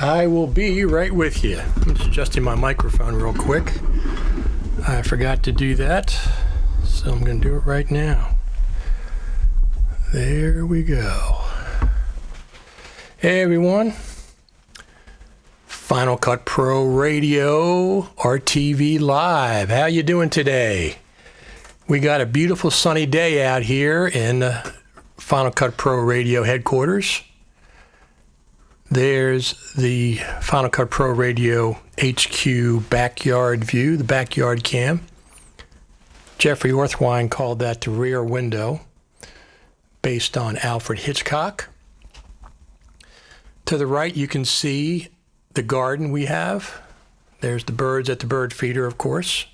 I will be right with you. I'm just adjusting my microphone real quick. I forgot to do that, so I'm going to do it right now. There we go. Hey everyone. Final Cut Pro Radio, RTV Live. How you doing today? We got a beautiful sunny day out here in Final Cut Pro Radio headquarters. There's the Final Cut Pro Radio HQ backyard view, the backyard cam. Jeffrey Orthwine called that the rear window, based on Alfred Hitchcock. To the right, you can see the garden we have. There's the birds at the bird feeder, of course.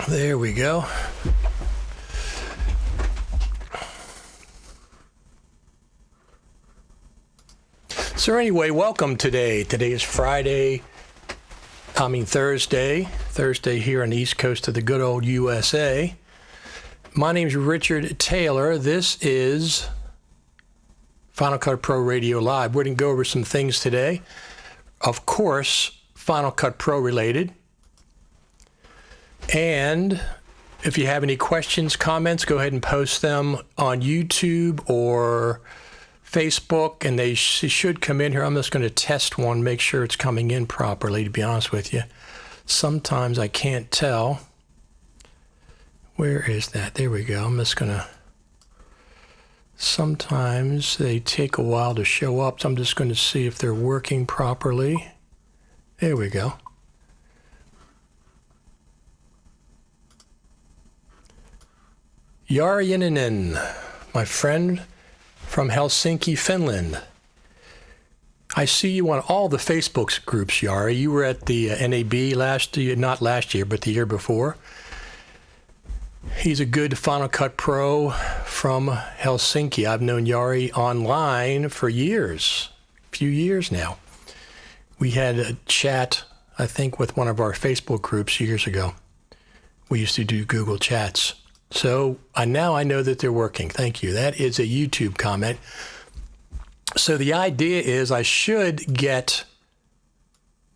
There we go. So anyway, welcome today. Today is Thursday here on the East Coast of the good old USA. My name is Richard Taylor. This is Final Cut Pro Radio Live. We're going to go over some things today. Of course, Final Cut Pro related. And if you have any questions, comments, go ahead and post them on YouTube or Facebook, and they should come in here. I'm just going to test one, make sure it's coming in properly, to be honest with you. Sometimes I can't tell. Where is that? There we go. I'm just going to... Sometimes they take a while to show up, so I'm just going to see if they're working properly. There we go. Jari Jänninen, my friend from Helsinki, Finland. I see you on all the Facebook groups, Jari. You were at the NAB not last year, but the year before. He's a good Final Cut Pro from Helsinki. I've known Jari online for years, a few years now. We had a chat, I think, with one of our Facebook groups years ago. We used to do Google Chats. So now I know that they're working. Thank you. That is a YouTube comment. So the idea is I should get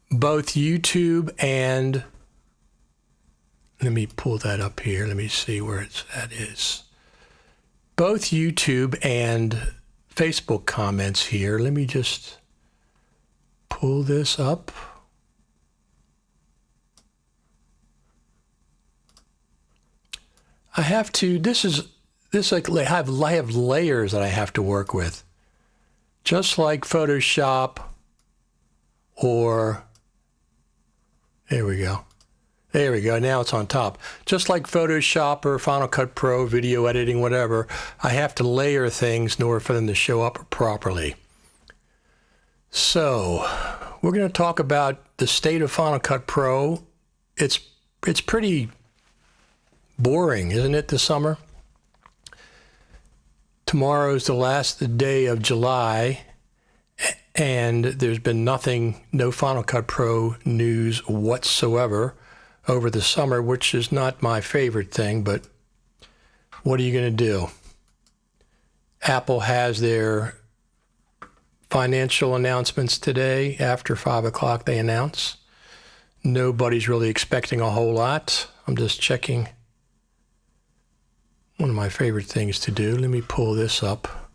both YouTube and, let me pull that up here. Let me see where that is. Both YouTube and Facebook comments here. Let me just pull this up. I have to, I have layers that I have to work with. Just like Photoshop or, there we go. There we go, now it's on top. Just like Photoshop or Final Cut Pro, video editing, whatever, I have to layer things in order for them to show up properly. So, we're going to talk about the state of Final Cut Pro. It's pretty boring, isn't it, this summer? Tomorrow's the last day of July, and there's been no Final Cut Pro news whatsoever over the summer, which is not my favorite thing, but what are you going to do? Apple has their financial announcements today. After 5 o'clock, they announce. Nobody's really expecting a whole lot. I'm just checking. One of my favorite things to do. Let me pull this up.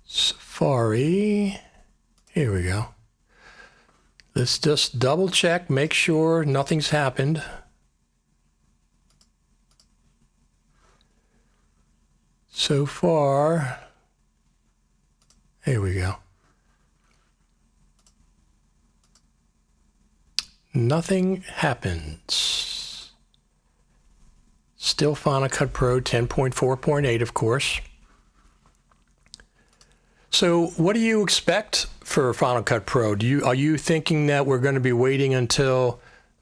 Safari. Here we go. Let's just double check, make sure nothing's happened. So far, here we go. Nothing happens. Still Final Cut Pro 10.4.8, of course. So what do you expect for Final Cut Pro? Are you thinking that we're going to be waiting until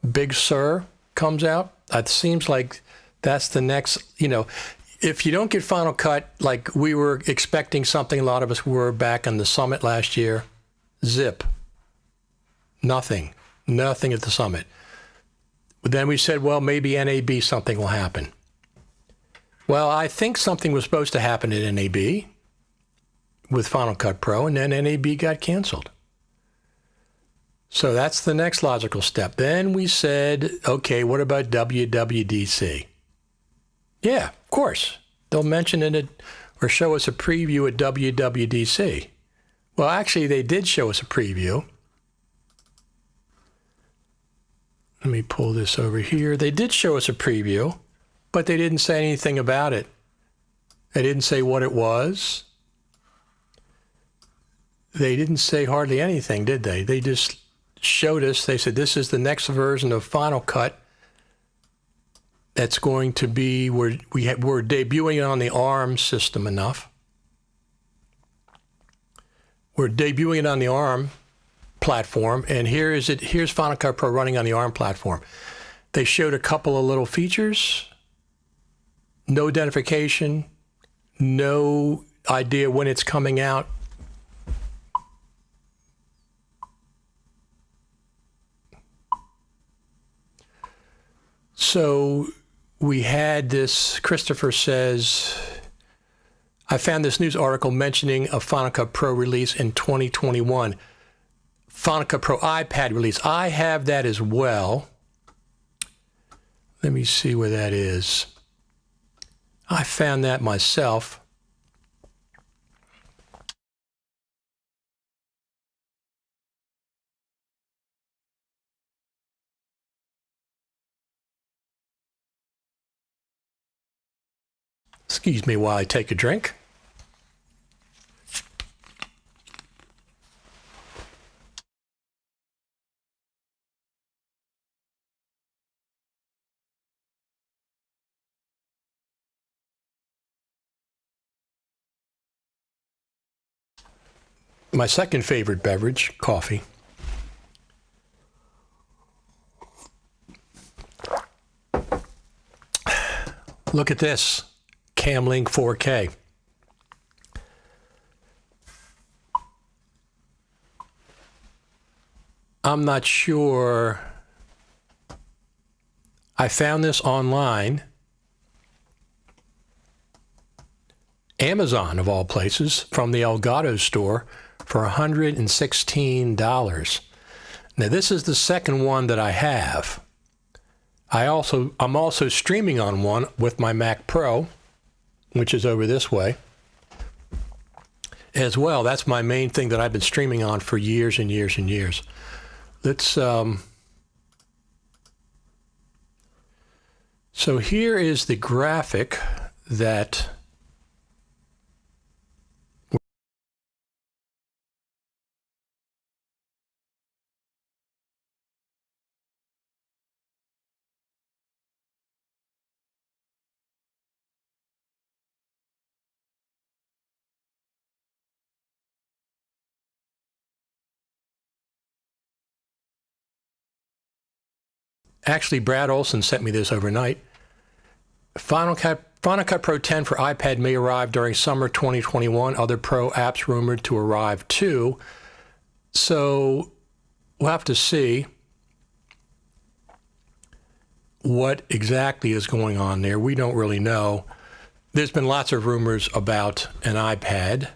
Big Sur comes out? It seems like That's the next, if you don't get Final Cut, like we were expecting something, a lot of us were back on the summit last year, zip. Nothing at the summit. But then we said, well, maybe NAB something will happen. Well, I think something was supposed to happen at NAB with Final Cut Pro, and then NAB got canceled. So that's the next logical step. Then we said, okay, what about WWDC? Yeah, of course. They'll mention it or show us a preview at WWDC. Well, actually, they did show us a preview. Let me pull this over here. They did show us a preview, but they didn't say anything about it. They didn't say what it was. They didn't say hardly anything, did they? They just showed us, they said, this is the next version of Final Cut that's going to be, we're debuting it on the ARM system enough. We're debuting it on the ARM platform, and here's Final Cut Pro running on the ARM platform. They showed a couple of little features, no identification, no idea when it's coming out. So we had this, Christopher says, I found this news article mentioning a Final Cut Pro release in 2021. Final Cut Pro iPad release. I have that as well. Let me see where that is. I found that myself. Excuse me while I take a drink. My second favorite beverage, coffee. Look at this. Camlink 4K. I'm not sure. I found this online. Amazon, of all places, from the Elgato store for $116. Now, this is the second one that I have. I'm also streaming on one with my Mac Pro, which is over this way as well. That's my main thing that I've been streaming on for years and years and years. Let's, so here is the graphic that actually, Brad Olson sent me this overnight. Final Cut Pro 10 for iPad may arrive during summer 2021. Other Pro apps rumored to arrive too. So we'll have to see what exactly is going on there. We don't really know. There's been lots of rumors about an iPad.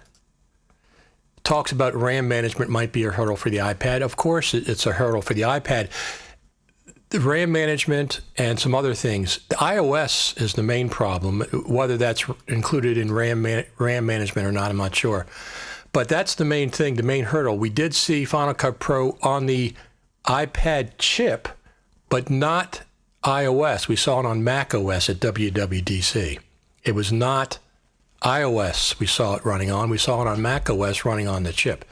Talks about RAM management might be a hurdle for the iPad. Of course, it's a hurdle for the iPad. The RAM management and some other things. The iOS is the main problem. Whether that's included in RAM management or not, I'm not sure. But that's the main thing, the main hurdle. We did see Final Cut Pro on the iPad chip, but not iOS. We saw it on Mac OS at WWDC. It was not iOS we saw it running on. We saw it on Mac OS running on the chip.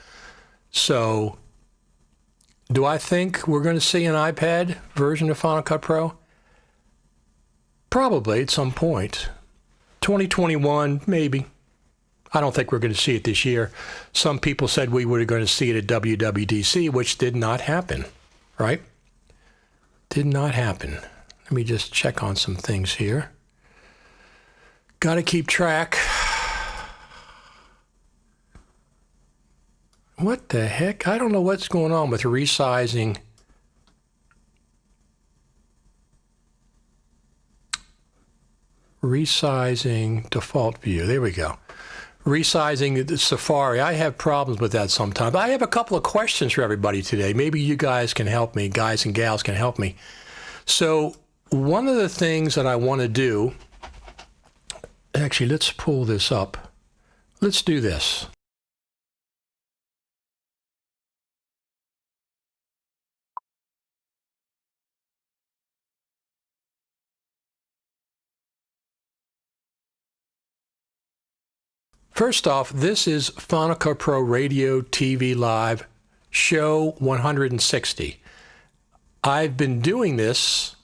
So do I think we're going to see an iPad version of Final Cut Pro? Probably at some point. 2021, maybe. I don't think we're going to see it this year. Some people said we were going to see it at WWDC, which did not happen, right? Did not happen. Let me just check on some things here. Got to keep track. What the heck? I don't know what's going on with resizing. Resizing default view. There we go. Resizing the Safari. I have problems with that sometimes. I have a couple of questions for everybody today. Maybe you guys can help me. Guys and gals can help me. So one of the things that I want to do, actually, let's pull this up. Let's do this. First off, this is Final Cut Pro Radio TV Live, show 160. I've been doing this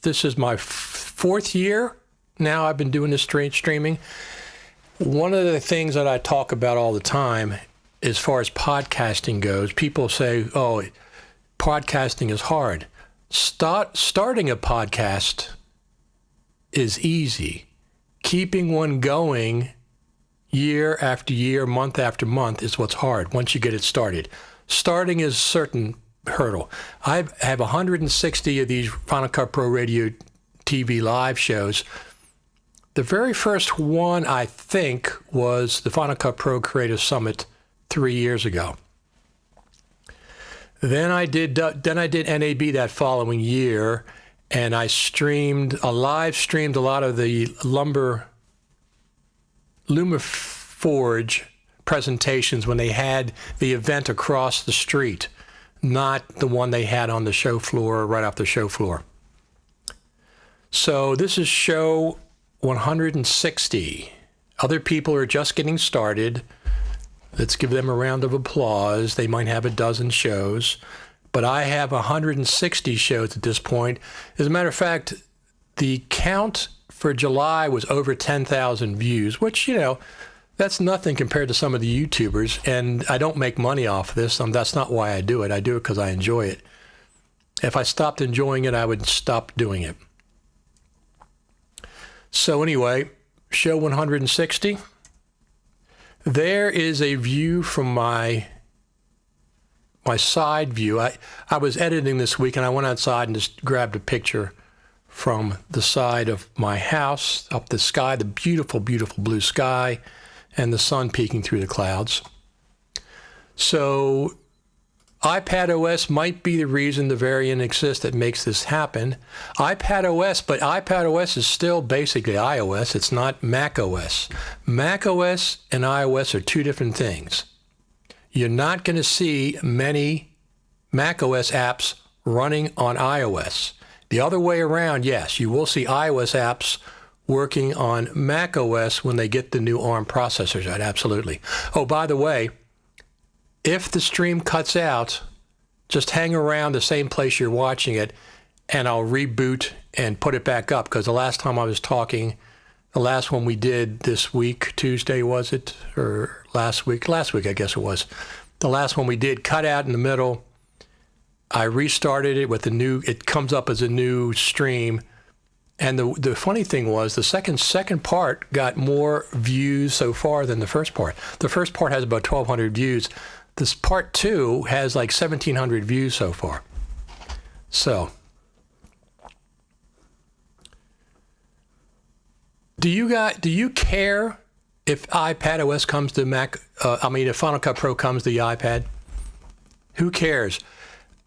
this is my fourth year now. I've been doing this streaming. One of the things that I talk about all the time, as far as podcasting goes, people say, oh, podcasting is hard. Starting a podcast is easy. Keeping one going year after year, month after month is what's hard once you get it started. Starting is a certain hurdle. I have 160 of these Final Cut Pro Radio TV live shows. The very first one, I think, was the Final Cut Pro Creative Summit 3 years ago. Then I did NAB that following year, and I live streamed a lot of the LumaForge presentations when they had the event across the street, not the one they had on the show floor, right off the show floor. So this is show 160. Other people are just getting started. Let's give them a round of applause. They might have a dozen shows, but I have 160 shows at this point. As a matter of fact, the count for July was over 10,000 views, which, that's nothing compared to some of the YouTubers, and I don't make money off of this. That's not why I do it. I do it because I enjoy it. If I stopped enjoying it, I would stop doing it. So anyway, show 160. There is a view from my side view. I was editing this week, and I went outside and just grabbed a picture from the side of my house, up the sky, the beautiful, beautiful blue sky, and the sun peeking through the clouds. So iPad OS might be the reason the variant exists that makes this happen. iPad OS, but iPad OS is still basically iOS. It's not Mac OS. Mac OS and iOS are two different things. You're not going to see many Mac OS apps running on iOS. The other way around, yes, you will see iOS apps working on Mac OS when they get the new ARM processors out, absolutely. Oh, by the way, if the stream cuts out, just hang around the same place you're watching it, and I'll reboot and put it back up, because the last time I was talking, the last one we did this week, Tuesday was it? Or last week? Last week, I guess it was. The last one we did, cut out in the middle. I restarted it with it comes up as a new stream. And the funny thing was the second part got more views so far than the first part. The first part has about 1,200 views. This part 2 has like 1,700 views so far. So, do you care if iPad OS comes to Mac? If Final Cut Pro comes to the iPad? Who cares?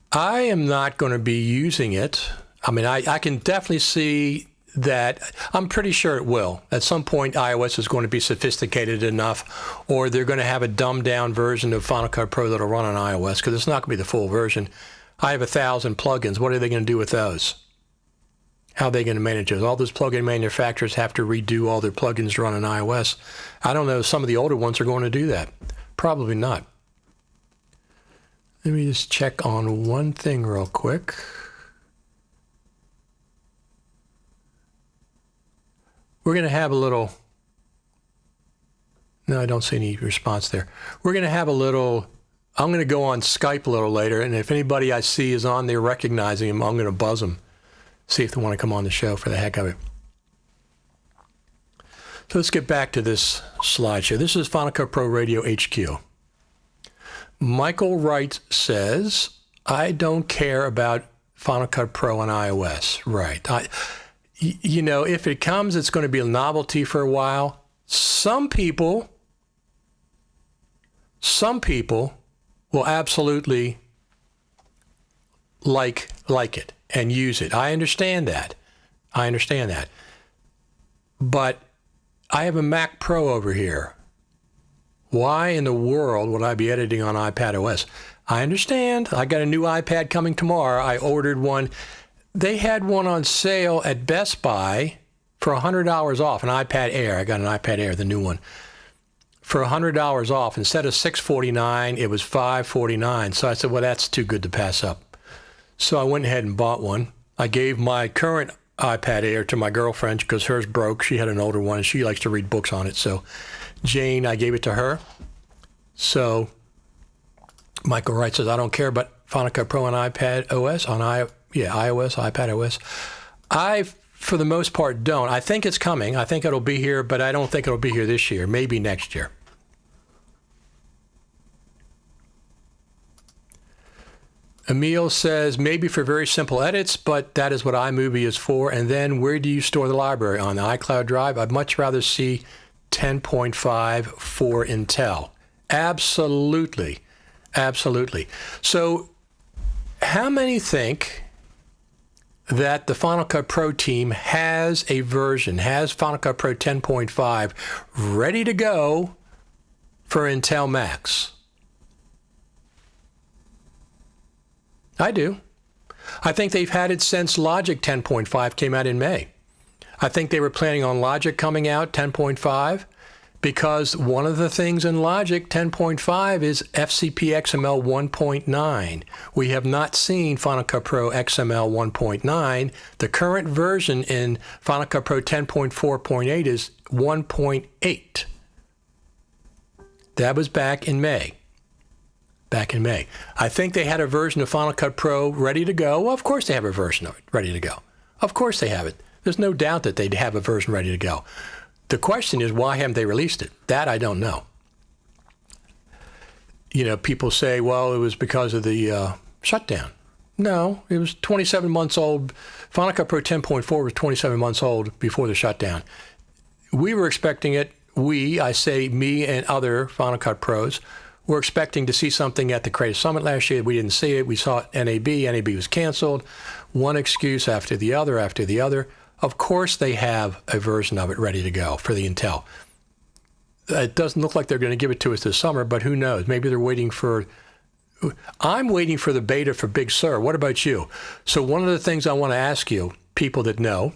I am not going to be using it. I can definitely see that. I'm pretty sure it will. At some point, iOS is going to be sophisticated enough, or they're going to have a dumbed-down version of Final Cut Pro that'll run on iOS, because it's not going to be the full version. I have 1,000 plugins. What are they going to do with those? How are they going to manage those? All those plugin manufacturers have to redo all their plugins to run on iOS. I don't know if some of the older ones are going to do that. Probably not. Let me just check on one thing real quick. We're going to have a little... No, I don't see any response there. We're going to have a little... I'm going to go on Skype a little later, and if anybody I see is on there recognizing him, I'm going to buzz them. See if they want to come on the show for the heck of it. So let's get back to this slideshow. This is Final Cut Pro Radio HQ. Michael Wright says, I don't care about Final Cut Pro on iOS. Right. You know, if it comes, it's going to be a novelty for a while. Some people will absolutely like it and use it. I understand that. But I have a Mac Pro over here. Why in the world would I be editing on iPadOS? I understand. I got a new iPad coming tomorrow. I ordered one. They had one on sale at Best Buy for $100 off, an iPad Air. I got an iPad Air, the new one, for $100 off. Instead of $649, it was $549. So I said, well, that's too good to pass up. So I went ahead and bought one. I gave my current iPad Air to my girlfriend because hers broke. She had an older one, and she likes to read books on it. So Jane, I gave it to her. So Michael Wright says, I don't care about Final Cut Pro on iPadOS, iOS, iPadOS. I, for the most part, don't. I think it's coming. I think it'll be here, but I don't think it'll be here this year. Maybe next year. Emil says, maybe for very simple edits, but that is what iMovie is for. And then where do you store the library? On the iCloud Drive? I'd much rather see 10.5 for Intel. Absolutely. So how many think that the Final Cut Pro team has Final Cut Pro 10.5 ready to go for Intel Macs? I do. I think they've had it since Logic 10.5 came out in May. I think they were planning on Logic coming out 10.5 because one of the things in Logic 10.5 is FCP XML 1.9. We have not seen Final Cut Pro XML 1.9. The current version in Final Cut Pro 10.4.8 is 1.8. That was back in May. I think they had a version of Final Cut Pro ready to go. Well, of course they have a version of it ready to go. Of course they have it. There's no doubt that they'd have a version ready to go. The question is, why haven't they released it? That I don't know. You know, people say, well, it was because of the shutdown. No, it was 27 months old. Final Cut Pro 10.4 was 27 months old before the shutdown. We were expecting it. I say me and other Final Cut Pros, were expecting to see something at the Creative Summit last year. We didn't see it. We saw NAB. NAB was canceled. One excuse after the other. Of course they have a version of it ready to go for the Intel. It doesn't look like they're going to give it to us this summer, but who knows? Maybe they're waiting for... I'm waiting for the beta for Big Sur. What about you? So one of the things I want to ask you, people that know,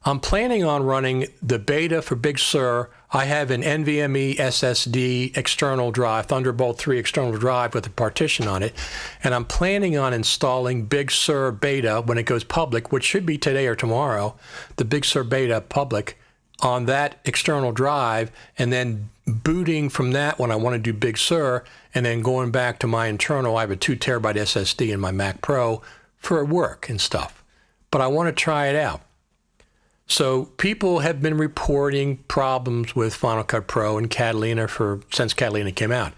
I'm planning on running the beta for Big Sur. I have an NVMe SSD external drive, Thunderbolt 3 external drive with a partition on it. And I'm planning on installing Big Sur beta when it goes public, which should be today or tomorrow, the Big Sur beta public on that external drive, and then booting from that when I want to do Big Sur, and then going back to my internal. I have a 2 terabyte SSD in my Mac Pro for work and stuff. But I want to try it out. So people have been reporting problems with Final Cut Pro and Catalina since Catalina came out.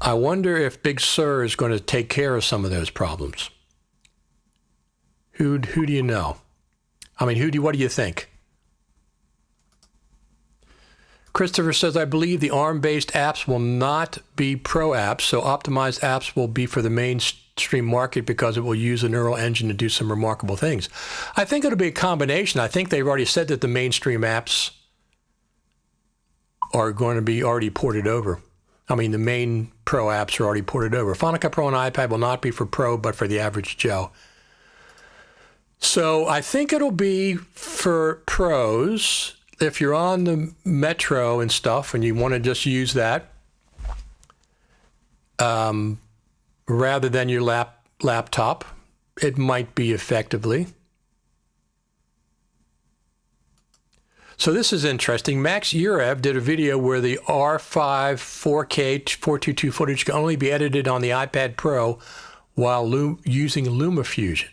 I wonder if Big Sur is going to take care of some of those problems. Who do you know? I mean, what do you think? Christopher says, I believe the ARM-based apps will not be pro apps, so optimized apps will be for the mainstream market because it will use a neural engine to do some remarkable things. I think it'll be a combination. I think they've already said that the mainstream apps are going to be already ported over. I mean, the main pro apps are already ported over. Final Cut Pro on iPad will not be for pro, but for the average Joe. So I think it'll be for pros. If you're on the Metro and stuff and you want to just use that rather than your laptop, it might be effectively. So this is interesting. Max Urev did a video where the R5 4K 422 footage can only be edited on the iPad Pro while using LumaFusion.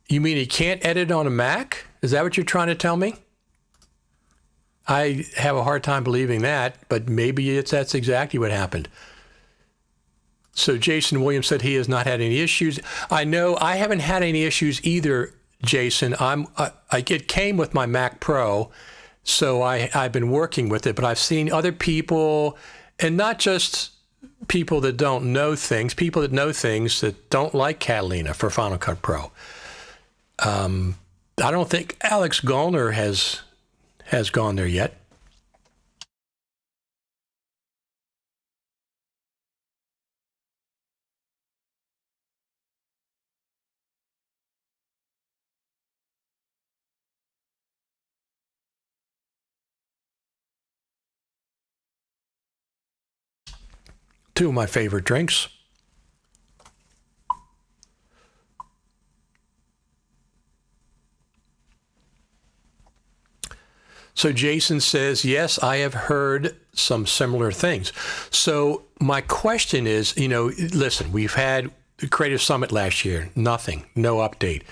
You mean he can't edit on a Mac? Is that what you're trying to tell me? I have a hard time believing that, but maybe that's exactly what happened. So Jason Williams said he has not had any issues. I know I haven't had any issues either, Jason. It came with my Mac Pro, so I've been working with it, but I've seen other people, and not just people that don't know things, people that know things that don't like Catalina for Final Cut Pro. I don't think Alex Gollner has gone there yet. Two of my favorite drinks. So Jason says, yes, I have heard some similar things. So my question is, listen, we've had the Creative Summit last year, nothing, no update.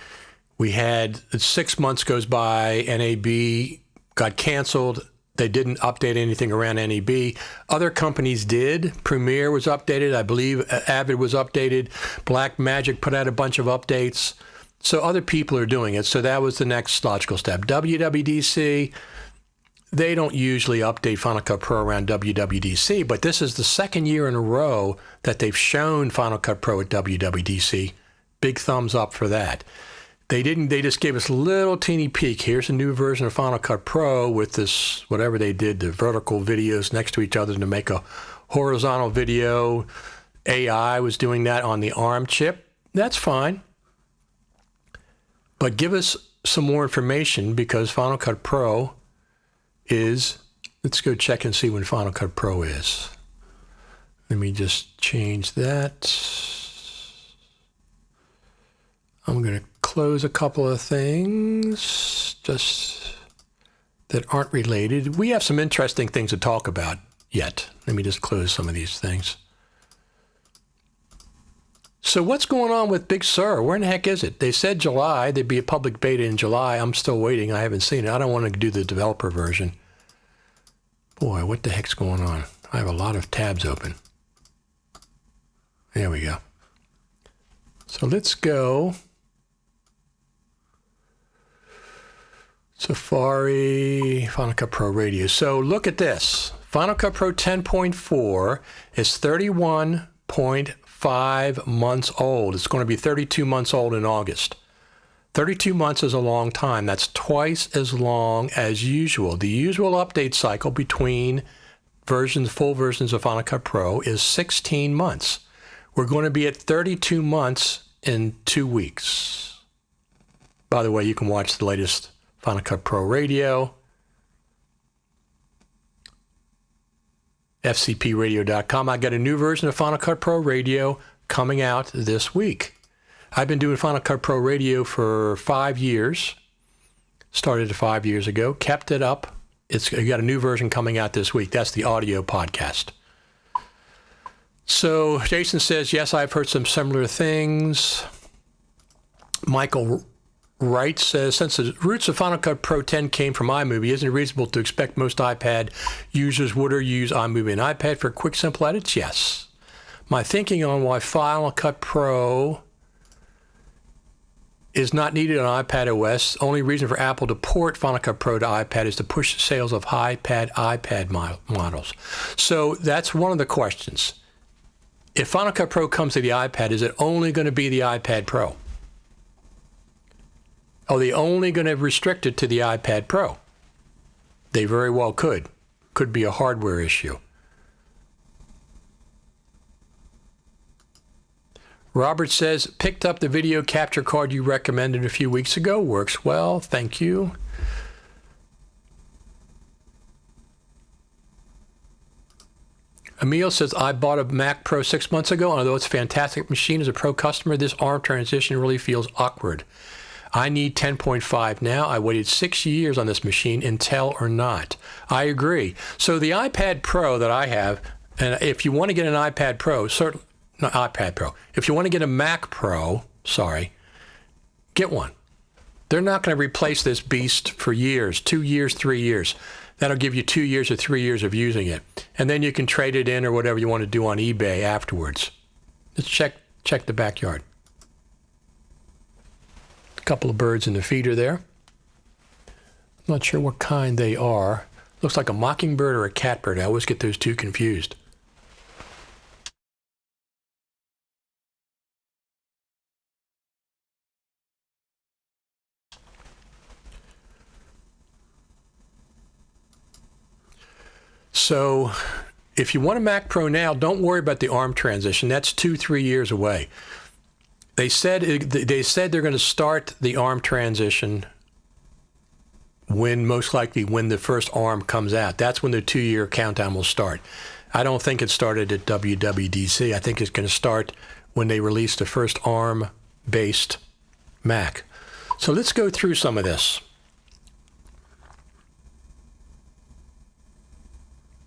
We had 6 months goes by, NAB got canceled. They didn't update anything around NAB. Other companies did. Premiere was updated. I believe Avid was updated. Blackmagic put out a bunch of updates. So other people are doing it. So that was the next logical step. WWDC, they don't usually update Final Cut Pro around WWDC, but this is the second year in a row that they've shown Final Cut Pro at WWDC. Big thumbs up for that. They just gave us a little teeny peek. Here's a new version of Final Cut Pro with this, whatever they did, the vertical videos next to each other to make a horizontal video. AI was doing that on the ARM chip. That's fine. But give us some more information, because Final Cut Pro is, let's go check and see when Final Cut Pro is. Let me just change that. I'm going to close a couple of things just that aren't related. We have some interesting things to talk about yet. Let me just close some of these things. So what's going on with Big Sur? Where in the heck is it? They said July. There'd be a public beta in July. I'm still waiting. I haven't seen it. I don't want to do the developer version. Boy, what the heck's going on? I have a lot of tabs open. There we go. So let's go Safari, Final Cut Pro Radio. So look at this. Final Cut Pro 10.4 is 31.5 months old. It's going to be 32 months old in August. 32 months is a long time. That's twice as long as usual. The usual update cycle between full versions of Final Cut Pro is 16 months. We're going to be at 32 months in 2 weeks. By the way, you can watch the latest Final Cut Pro Radio, FCPRadio.com. I got a new version of Final Cut Pro Radio coming out this week. I've been doing Final Cut Pro Radio for 5 years. Started 5 years ago, kept it up. I got a new version coming out this week. That's the audio podcast. So Jason says, yes, I've heard some similar things. Michael Wright says, since the roots of Final Cut Pro 10 came from iMovie, isn't it reasonable to expect most iPad users would or use iMovie and iPad for quick, simple edits? Yes. My thinking on why Final Cut Pro is not needed on iPad OS. Only reason for Apple to port Final Cut Pro to iPad is to push sales of iPad models. So that's one of the questions. If Final Cut Pro comes to the iPad, is it only going to be the iPad Pro? Are they only going to restrict it to the iPad Pro? They very well could. Could be a hardware issue. Robert says, picked up the video capture card you recommended a few weeks ago. Works well. Thank you. Emil says, I bought a Mac Pro 6 months ago, and although it's a fantastic machine as a Pro customer, this ARM transition really feels awkward. I need 10.5 now. I waited 6 years on this machine, Intel or not. I agree. So the iPad Pro that I have, and if you want to get an iPad Pro, if you want to get a Mac Pro, get one. They're not going to replace this beast for years, 2 years, 3 years. That'll give you 2 years or 3 years of using it. And then you can trade it in or whatever you want to do on eBay afterwards. Let's check the backyard. A couple of birds in the feeder there. Not sure what kind they are. Looks like a mockingbird or a catbird. I always get those two confused. So if you want a Mac Pro now, don't worry about the ARM transition. That's 2-3 years away. They said they're going to start the ARM transition most likely when the first ARM comes out. That's when the 2-year countdown will start. I don't think it started at WWDC. I think it's going to start when they release the first ARM-based Mac. So let's go through some of this.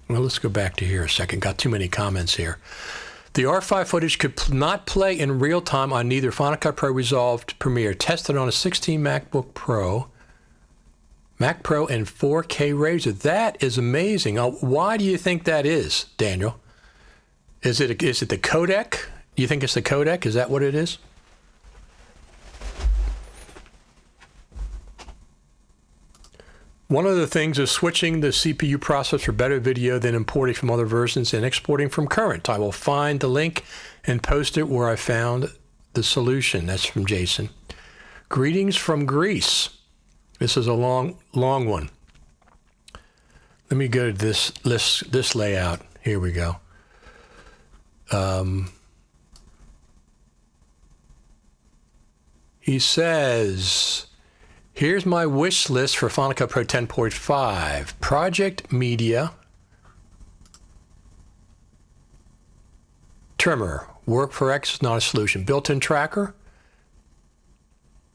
Well, let's go back to here a second. Got too many comments here. The R5 footage could not play in real time on neither Final Cut Pro, Resolve, Premiere. Tested on a 16 MacBook Pro, Mac Pro, and 4K Razor. That is amazing. Why do you think that is, Daniel? Is it the codec? Do you think it's the codec? Is that what it is? One of the things is switching the CPU process for better video than importing from other versions and exporting from current. I will find the link and post it where I found the solution. That's from Jason. Greetings from Greece. This is a long one. Let me go to this layout. Here we go. He says, here's my wish list for Final Cut Pro 10.5. Project Media, Trimmer, Work for X is not a solution. Built-in tracker,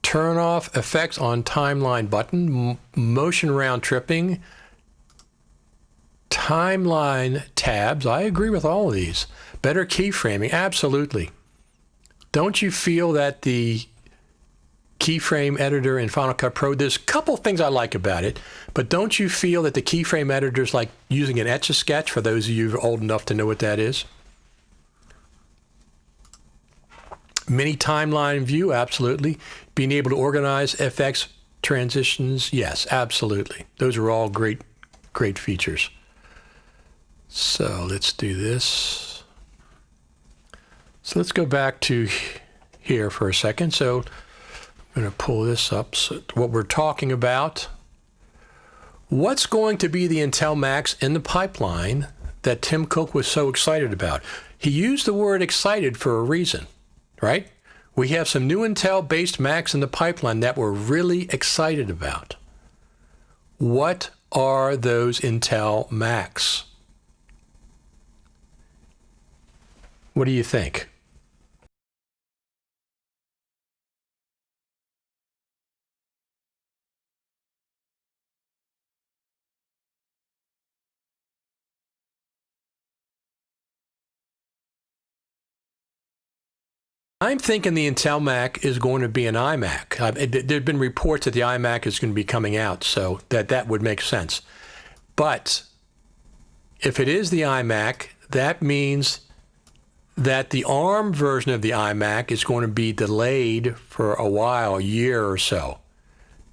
turn off effects on timeline button, motion round tripping, timeline tabs. I agree with all of these. Better keyframing, absolutely. Don't you feel that the keyframe editor in Final Cut Pro, there's a couple things I like about it, but don't you feel that the keyframe editor is like using an Etch-a-Sketch, for those of you who are old enough to know what that is? Mini timeline view, absolutely. Being able to organize FX transitions, yes, absolutely. Those are all great features. So let's do this. So let's go back to here for a second. So I'm going to pull this up. So what we're talking about, what's going to be the Intel Macs in the pipeline that Tim Cook was so excited about? He used the word excited for a reason, right? We have some new Intel-based Macs in the pipeline that we're really excited about. What are those Intel Macs? What do you think? I'm thinking the Intel Mac is going to be an iMac. There have been reports that the iMac is going to be coming out, so that would make sense. But if it is the iMac, that means that the ARM version of the iMac is going to be delayed for a while, a year or so.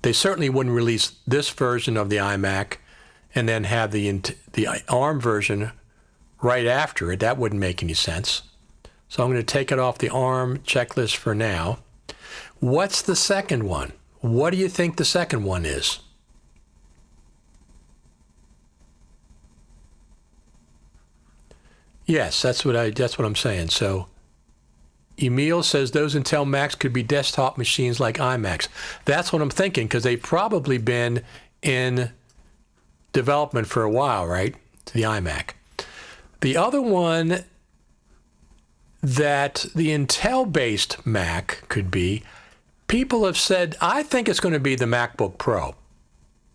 They certainly wouldn't release this version of the iMac and then have the ARM version right after it. That wouldn't make any sense. So I'm going to take it off the ARM checklist for now. What's the second one? What do you think the second one is? Yes, that's what I'm saying. So Emil says those Intel Macs could be desktop machines like iMacs. That's what I'm thinking, because they've probably been in development for a while, right? The iMac. The other one that the Intel-based Mac could be, people have said, I think it's going to be the MacBook Pro.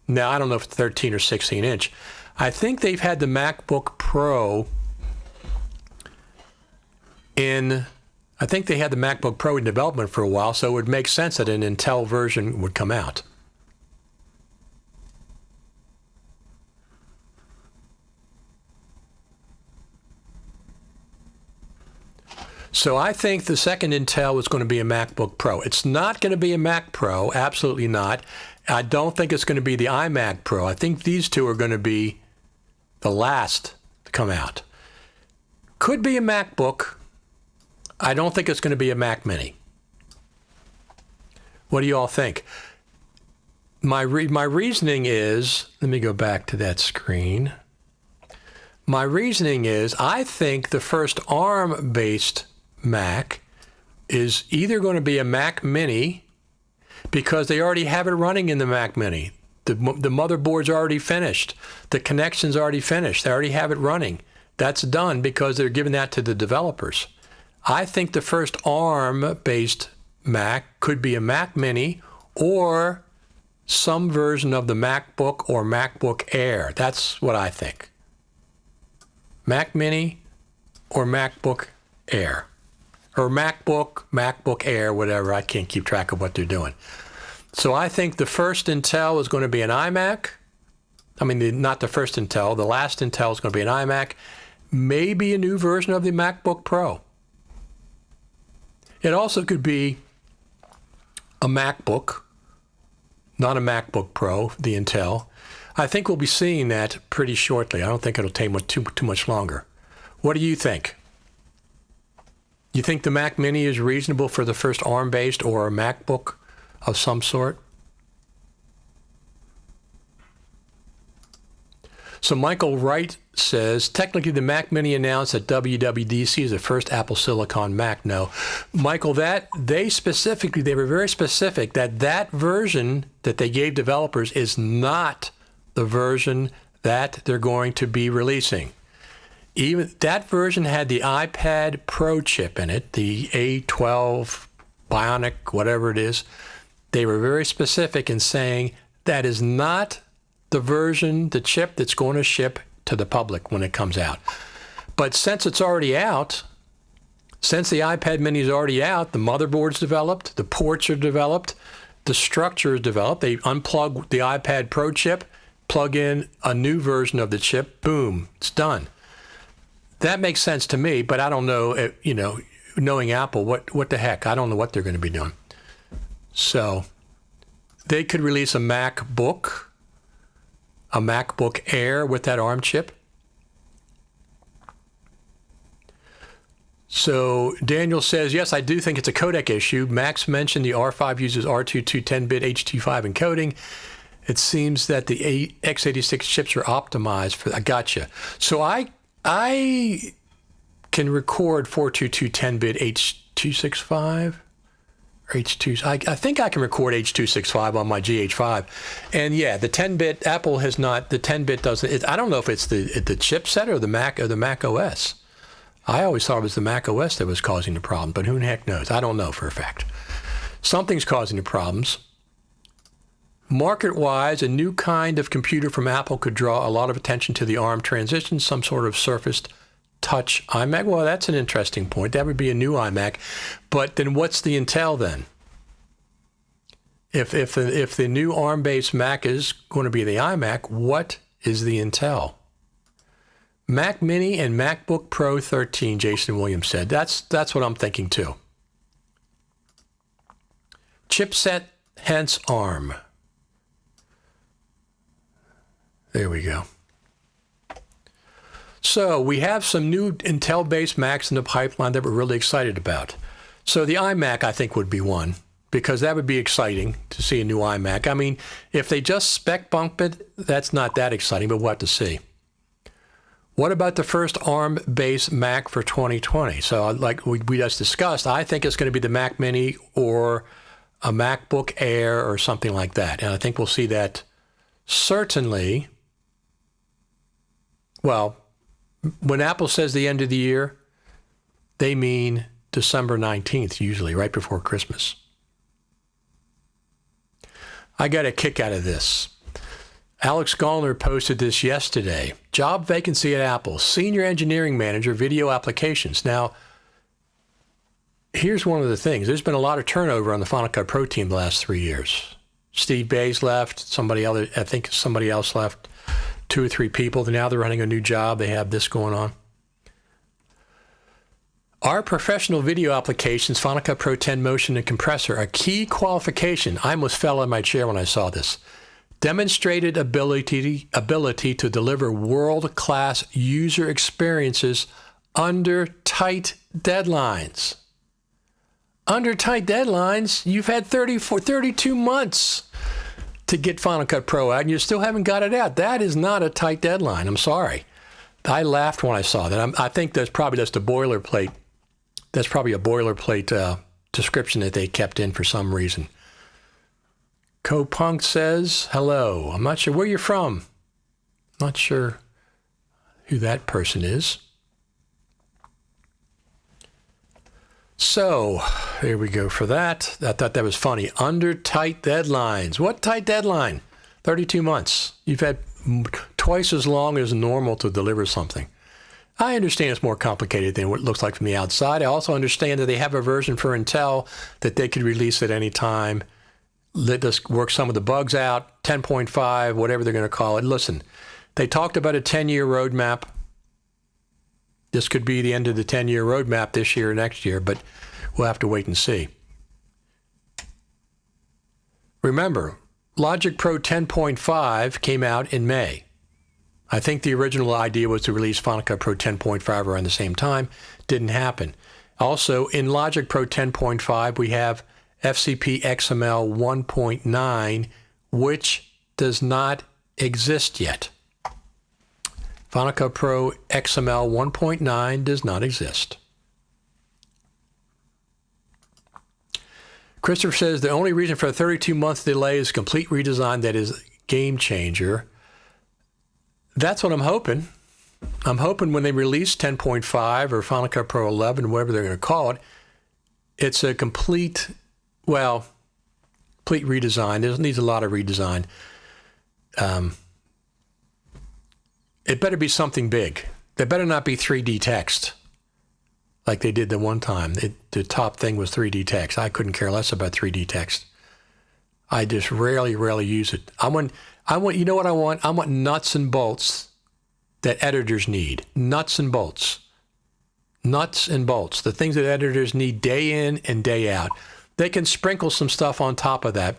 Now, I don't know if it's 13 or 16 inch. I think they've had the MacBook Pro in I think they had the MacBook Pro in development for a while, so it would make sense that an Intel version would come out. So I think the second Intel is going to be a MacBook Pro. It's not going to be a Mac Pro, absolutely not. I don't think it's going to be the iMac Pro. I think these two are going to be the last to come out. Could be a MacBook. I don't think it's going to be a Mac Mini. What do you all think? My reasoning is, let me go back to that screen. My reasoning is I think the first ARM-based Mac is either going to be a Mac Mini because they already have it running in the Mac Mini. The motherboard's already finished. The connection's already finished. They already have it running. That's done because they're giving that to the developers. I think the first ARM-based Mac could be a Mac Mini or some version of the MacBook or MacBook Air. That's what I think. Mac Mini or MacBook Air. Or MacBook Air, whatever. I can't keep track of what they're doing. So I think the first Intel is going to be an iMac. I mean, not the first Intel. The last Intel is going to be an iMac. Maybe a new version of the MacBook Pro. It also could be a MacBook, not a MacBook Pro, the Intel. I think we'll be seeing that pretty shortly. I don't think it'll take too much longer. What do you think? You think the Mac Mini is reasonable for the first ARM-based or a MacBook of some sort? So Michael Wright says, technically the Mac Mini announced at WWDC is the first Apple Silicon Mac. No. Michael, they were very specific that version that they gave developers is not the version that they're going to be releasing. Even that version had the iPad Pro chip in it, the A12 Bionic, whatever it is. They were very specific in saying that is not the version, the chip that's going to ship to the public when it comes out. But since it's already out, since the iPad Mini is already out, the motherboard's developed, the ports are developed, the structure is developed. They unplug the iPad Pro chip, plug in a new version of the chip, boom, it's done. That makes sense to me, but I don't know, knowing Apple, what the heck? I don't know what they're going to be doing. So they could release a MacBook Air with that ARM chip. So Daniel says, yes, I do think it's a codec issue. Max mentioned the R5 uses R22 10-bit H.265 encoding. It seems that the x86 chips are optimized for that. I gotcha. So I can record 422 10-bit H.265 or H2. I think I can record H.265 on my GH5. And yeah, the 10-bit, Apple has not, the 10-bit doesn't, I don't know if it's the chipset or the Mac OS. I always thought it was the Mac OS that was causing the problem, but who the heck knows? I don't know for a fact. Something's causing the problems. Market-wise, a new kind of computer from Apple could draw a lot of attention to the ARM transition, some sort of surfaced touch iMac. Well, that's an interesting point. That would be a new iMac. But then what's the Intel then? If the new ARM-based Mac is going to be the iMac, what is the Intel? Mac Mini and MacBook Pro 13, Jason Williams said. That's what I'm thinking too. Chipset, hence ARM. There we go. So we have some new Intel-based Macs in the pipeline that we're really excited about. So the iMac, I think, would be one, because that would be exciting to see a new iMac. I mean, if they just spec bump it, that's not that exciting, but we'll have to see. What about the first ARM-based Mac for 2020? So like we just discussed, I think it's going to be the Mac Mini or a MacBook Air or something like that. And I think we'll see that certainly. Well, when Apple says the end of the year, they mean December 19th, usually, right before Christmas. I got a kick out of this. Alex Gallner posted this yesterday. Job vacancy at Apple, senior engineering manager, video applications. Now, here's one of the things. There's been a lot of turnover on the Final Cut Pro team the last 3 years. Steve Bayes left. I think somebody else left. 2 or 3 people. Now they're running a new job. They have this going on. Our professional video applications, Final Cut Pro 10 Motion and Compressor, a key qualification. I almost fell in my chair when I saw this. Demonstrated ability to deliver world-class user experiences under tight deadlines. Under tight deadlines, you've had 32 months to get Final Cut Pro out, and you still haven't got it out. That is not a tight deadline. I'm sorry. I laughed when I saw that. I think that's probably just a boilerplate. That's probably a boilerplate description that they kept in for some reason. Copunk says, hello. I'm not sure where you're from. Not sure who that person is. So, here we go for that. I thought that was funny. Under tight deadlines. What tight deadline? 32 months. You've had twice as long as normal to deliver something. I understand it's more complicated than what it looks like from the outside. I also understand that they have a version for Intel that they could release at any time. Let us work some of the bugs out, 10.5, whatever they're going to call it. Listen, they talked about a 10-year roadmap. This could be the end of the 10-year roadmap this year or next year, but we'll have to wait and see. Remember, Logic Pro 10.5 came out in May. I think the original idea was to release Final Cut Pro 10.5 around the same time. Didn't happen. Also, in Logic Pro 10.5, we have FCP XML 1.9, which does not exist yet. Final Cut Pro XML 1.9 does not exist. Christopher says the only reason for a 32-month delay is complete redesign that is game changer. That's what I'm hoping. I'm hoping when they release 10.5 or Final Cut Pro 11, whatever they're going to call it, it's a complete redesign. It needs a lot of redesign. It better be something big. There better not be 3D text like they did the one time. The top thing was 3D text. I couldn't care less about 3D text. I just rarely use it. You know what I want? I want nuts and bolts that editors need. Nuts and bolts. Nuts and bolts. The things that editors need day in and day out. They can sprinkle some stuff on top of that.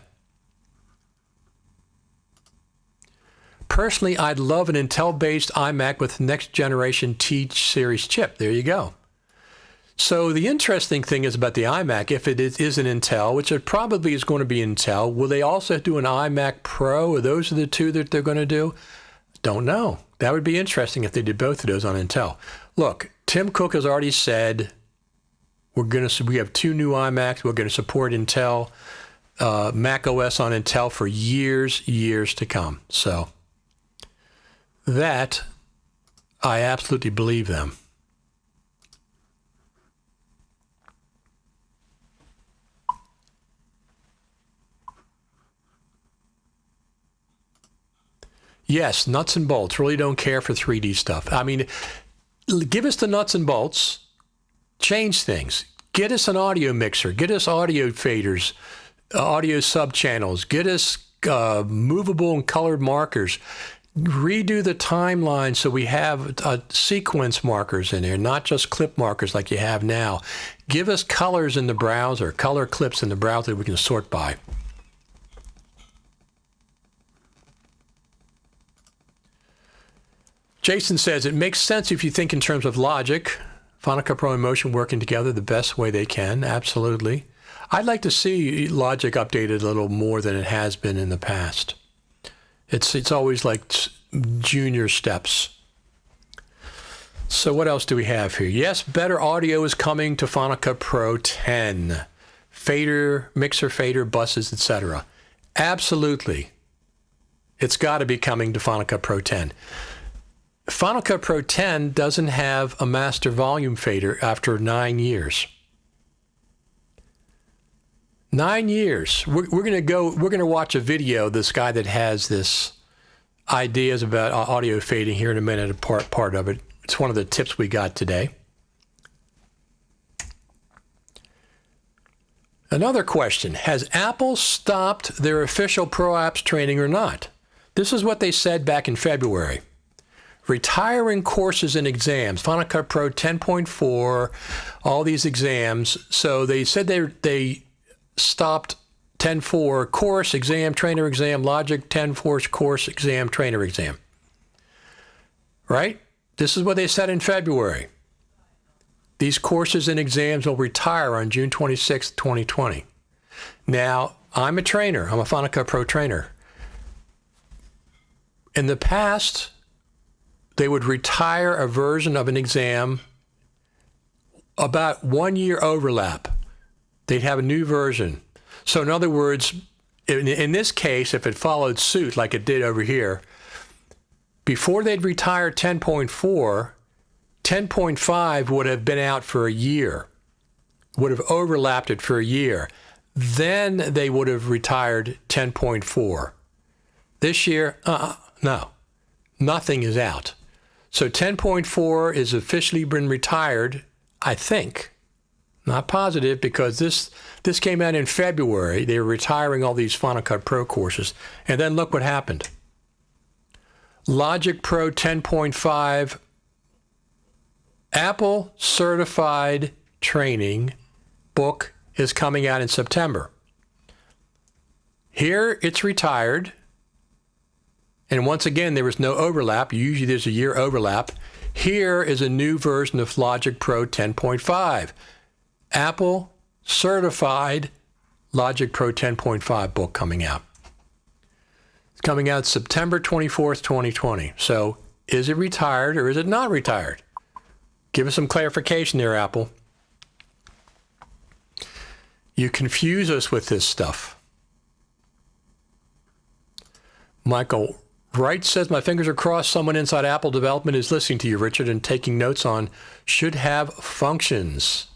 Personally, I'd love an Intel-based iMac with next generation T-series chip. There you go. So the interesting thing is about the iMac, if it is an Intel, which it probably is going to be Intel, will they also do an iMac Pro? Or those are the two that they're going to do? Don't know. That would be interesting if they did both of those on Intel. Look, Tim Cook has already said we have 2 new iMacs. We're going to support Intel, Mac OS on Intel for years to come. So that, I absolutely believe them. Yes, nuts and bolts. Really don't care for 3D stuff. I mean, give us the nuts and bolts. Change things. Get us an audio mixer. Get us audio faders, audio subchannels. Get us movable and colored markers. Redo the timeline so we have sequence markers in there, not just clip markers like you have now. Give us colors in the browser, color clips in the browser that we can sort by. Jason says, it makes sense if you think in terms of logic. Final Cut Pro and Motion working together the best way they can. Absolutely. I'd like to see Logic updated a little more than it has been in the past. It's always like junior steps. So what else do we have here? Yes, better audio is coming to Final Cut Pro 10. Fader, mixer fader, buses, etc. Absolutely. It's got to be coming to Final Cut Pro 10. Final Cut Pro 10 doesn't have a master volume fader after 9 years. 9 years. We're going to watch a video, this guy that has this ideas about audio fading here in a minute, a part of it. It's one of the tips we got today. Another question, has Apple stopped their official Pro Apps training or not? This is what they said back in February. Retiring courses and exams, Final Cut Pro 10.4, all these exams. So they said they stopped 10.4 course, exam, trainer exam, Logic 10.4 course, exam, trainer exam. Right? This is what they said in February. These courses and exams will retire on June 26, 2020. Now, I'm a trainer. I'm a Final Cut Pro trainer. In the past, they would retire a version of an exam about 1 year overlap. They'd have a new version. So in other words, in this case, if it followed suit like it did over here, before they'd retire 10.4, 10.5 would have been out for a year, would have overlapped it for a year. Then they would have retired 10.4. This year, no, nothing is out. So 10.4 is officially been retired, I think. Not positive, because this came out in February. They were retiring all these Final Cut Pro courses. And then look what happened. Logic Pro 10.5 Apple certified training book is coming out in September. Here it's retired. And once again, there was no overlap. Usually there's a year overlap. Here is a new version of Logic Pro 10.5. Apple certified Logic Pro 10.5 book coming out. It's coming out September 24th, 2020. So is it retired or is it not retired? Give us some clarification there, Apple. You confuse us with this stuff. Michael Wright says, my fingers are crossed. Someone inside Apple development is listening to you, Richard, and taking notes on should have functions.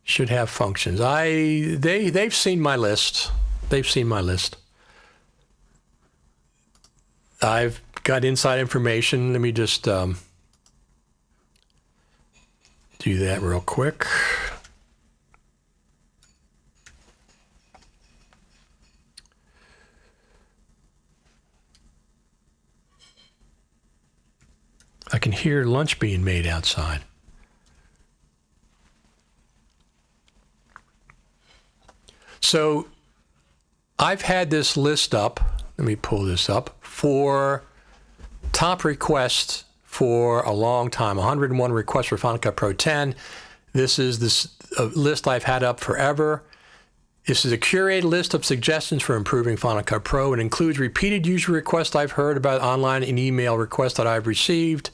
Should have functions. They've seen my list. They've seen my list. I've got inside information. Let me just do that real quick. I can hear lunch being made outside. So I've had this list up. Let me pull this up for top requests for a long time. 101 requests for Final Cut Pro 10. This is a list I've had up forever. This is a curated list of suggestions for improving Final Cut Pro. It includes repeated user requests I've heard about online and email requests that I've received.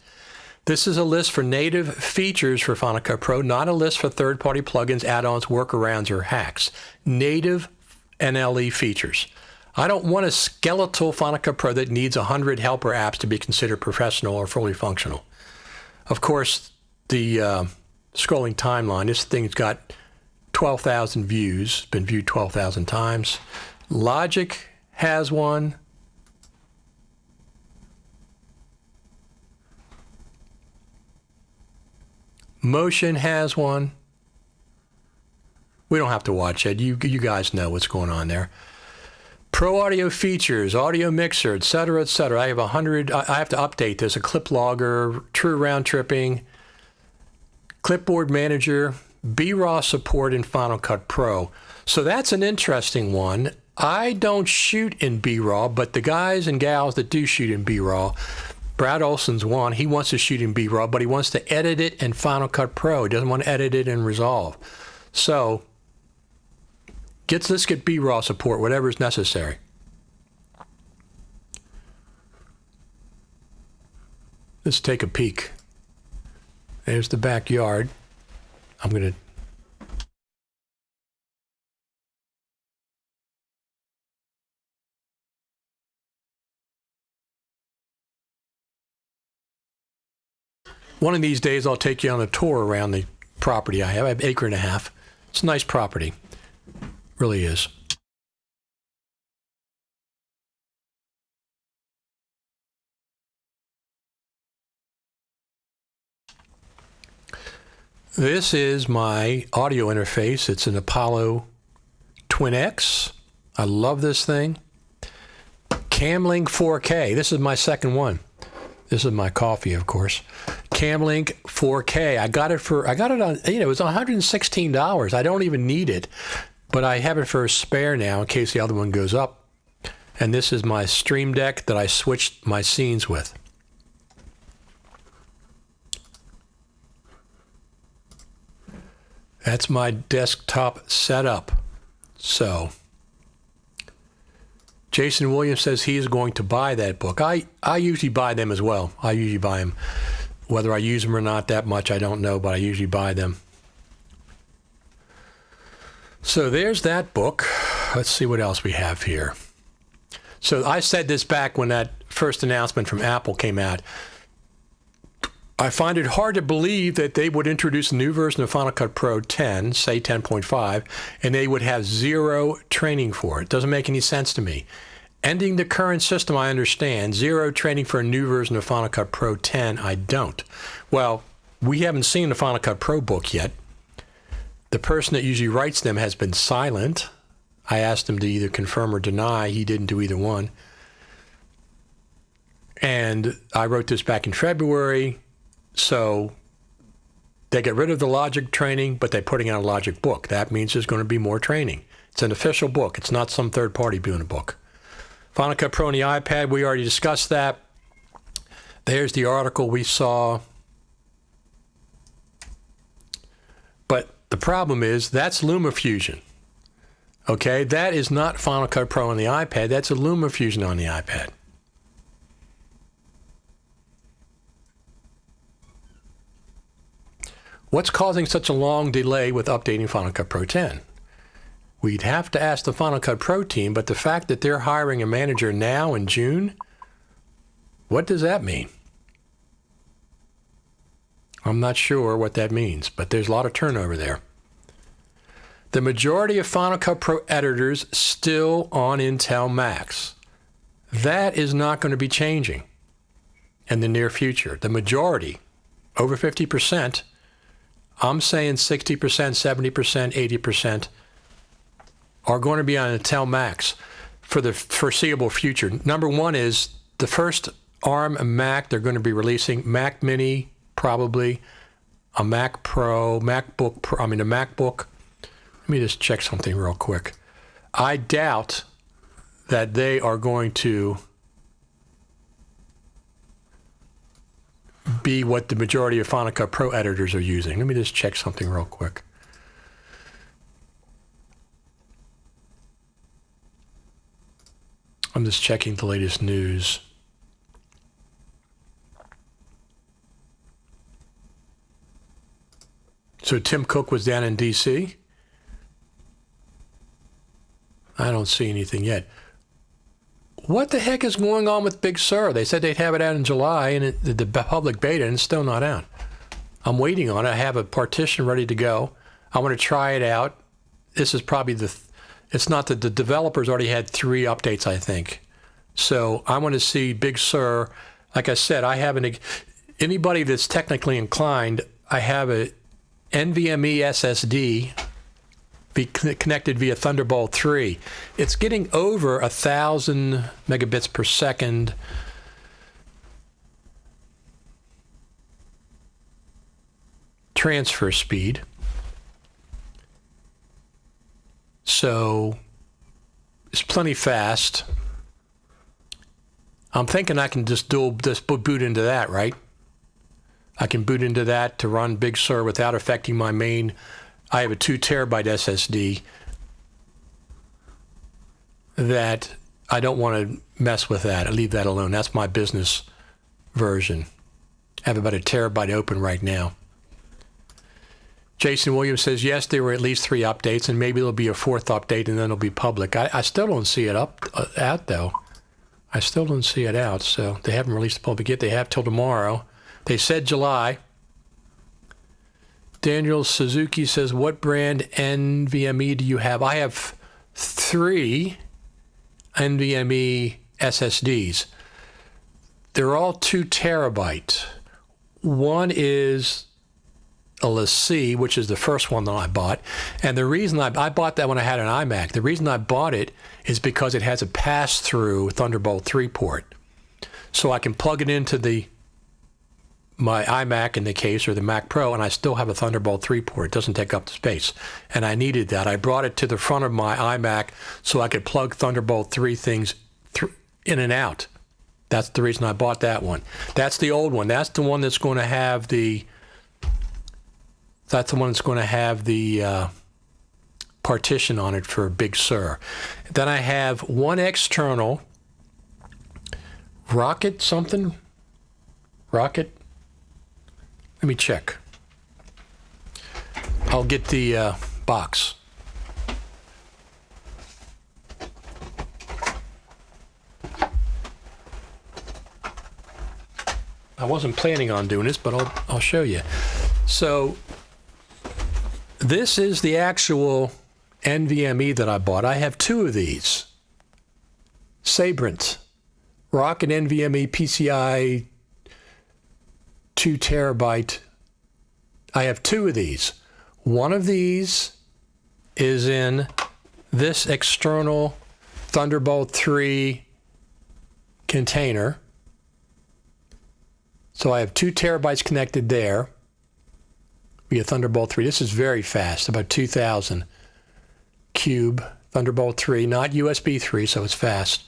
This is a list for native features for Final Cut Pro, not a list for third-party plugins, add-ons, workarounds, or hacks. Native NLE features. I don't want a skeletal Final Cut Pro that needs 100 helper apps to be considered professional or fully functional. Of course, the scrolling timeline, this thing's got 12,000 views, been viewed 12,000 times. Logic has one. Motion has one. We don't have to watch it. You guys know what's going on there. Pro audio features, audio mixer, etc., etc. I have 100. I have to update this. A clip logger, true round tripping, clipboard manager, B-RAW support in Final Cut Pro. So that's an interesting one. I don't shoot in B-RAW, but the guys and gals that do shoot in B-RAW, Brad Olson's one. He wants to shoot in B-RAW, but he wants to edit it in Final Cut Pro. He doesn't want to edit it in Resolve. So let's get B-RAW support, whatever is necessary. Let's take a peek. There's the backyard. I'm going to one of these days I'll take you on a tour around the property I have. I have an acre and a half. It's a nice property. Really is. This is my audio interface. It's an Apollo Twin X. I love this thing. Camlink 4K. This is my second one. This is my coffee, of course. Camlink 4K. I got it on, it was $116. I don't even need it, but I have it for a spare now in case the other one goes up. And this is my Stream Deck that I switched my scenes with. That's my desktop setup. So, Jason Williams says he is going to buy that book. I usually buy them as well. I usually buy them. Whether I use them or not that much, I don't know, but I usually buy them. So there's that book. Let's see what else we have here. So I said this back when that first announcement from Apple came out. I find it hard to believe that they would introduce a new version of Final Cut Pro 10, say 10.5, and they would have zero training for it. Doesn't make any sense to me. Ending the current system, I understand. Zero training for a new version of Final Cut Pro 10, I don't. Well, we haven't seen the Final Cut Pro book yet. The person that usually writes them has been silent. I asked him to either confirm or deny. He didn't do either one. And I wrote this back in February. So they get rid of the Logic training, but they're putting out a Logic book. That means there's going to be more training. It's an official book. It's not some third party doing a book. Final Cut Pro on the iPad, we already discussed that. There's the article we saw. But the problem is that's LumaFusion. Okay, that is not Final Cut Pro on the iPad. That's a LumaFusion on the iPad. What's causing such a long delay with updating Final Cut Pro 10? We'd have to ask the Final Cut Pro team, but the fact that they're hiring a manager now in June, what does that mean? I'm not sure what that means, but there's a lot of turnover there. The majority of Final Cut Pro editors still on Intel Macs. That is not going to be changing in the near future. The majority, over 50%, I'm saying 60%, 70%, 80% are going to be on Intel Macs for the foreseeable future. Number one is the first ARM Mac they're going to be releasing, Mac Mini, probably, a Mac Pro, a MacBook. Let me just check something real quick. I doubt that they are going to be what the majority of Final Cut Pro editors are using. Let me just check something real quick. I'm just checking the latest news. So Tim Cook was down in D.C.? I don't see anything yet. What the heck is going on with Big Sur? They said they'd have it out in July, and the public beta, and it's still not out. I'm waiting on it. I have a partition ready to go. I want to try it out. This is probably it's not that the developers already had 3 updates, I think. So I want to see Big Sur. Like I said, anybody that's technically inclined, I have a NVMe SSD be connected via Thunderbolt 3. It's getting over 1,000 megabits per second. Transfer speed. So it's plenty fast. I'm thinking I can just boot into that, right? I can boot into that to run Big Sur without affecting my main. I have a 2 terabyte SSD that I don't want to mess with that. I leave that alone. That's my business version. I have about 1 terabyte open right now. Jason Williams says, yes, there were at least 3 updates, and maybe there'll be a 4th update, and then it'll be public. I still don't see it out, though. I still don't see it out, so they haven't released the public yet. They have till tomorrow. They said July. Daniel Suzuki says, what brand NVMe do you have? I have 3 NVMe SSDs. They're all 2 terabyte. One is a LaCie, which is the first one that I bought. And the reason I bought that when I had an iMac, the reason I bought it is because it has a pass-through Thunderbolt 3 port. So I can plug it into my iMac in the case, or the Mac Pro, and I still have a Thunderbolt 3 port. It doesn't take up the space. And I needed that. I brought it to the front of my iMac so I could plug Thunderbolt 3 things in and out. That's the reason I bought that one. That's the old one. That's the one that's going to have the partition on it for Big Sur. Then I have one external Rocket. Let me check. I'll get the box. I wasn't planning on doing this, but I'll show you. So this is the actual NVMe that I bought. I have two of these. Sabrent Rocket NVMe PCI 2 terabyte. I have two of these. One of these is in this external Thunderbolt 3 container. So I have 2 terabytes connected there via Thunderbolt 3. This is very fast, about 2,000 cube Thunderbolt 3, not USB 3, so it's fast.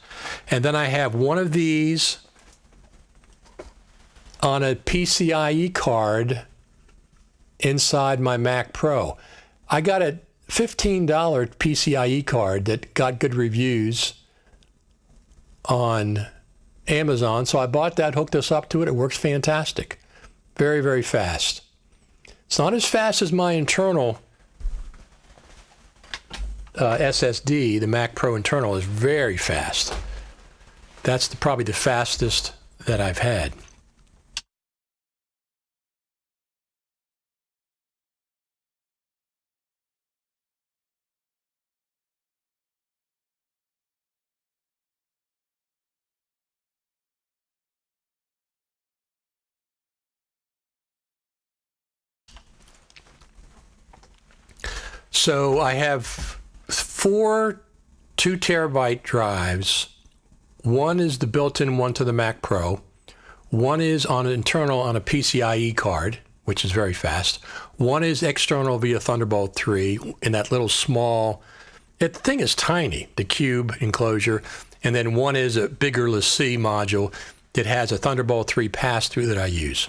And then I have one of these on a PCIe card inside my Mac Pro. I got a $15 PCIe card that got good reviews on Amazon, so I bought that, hooked this up to it. It works fantastic. Very, very fast. It's not as fast as my internal SSD. The Mac Pro internal is very fast. That's probably the fastest that I've had. So I have 4 2 terabyte drives. One is the built-in one to the Mac Pro. One is on an internal on a PCIe card, which is very fast. One is external via Thunderbolt 3 in that little small, the thing is tiny, the cube enclosure. And then one is a bigger LaCie module that has a Thunderbolt 3 pass-through that I use.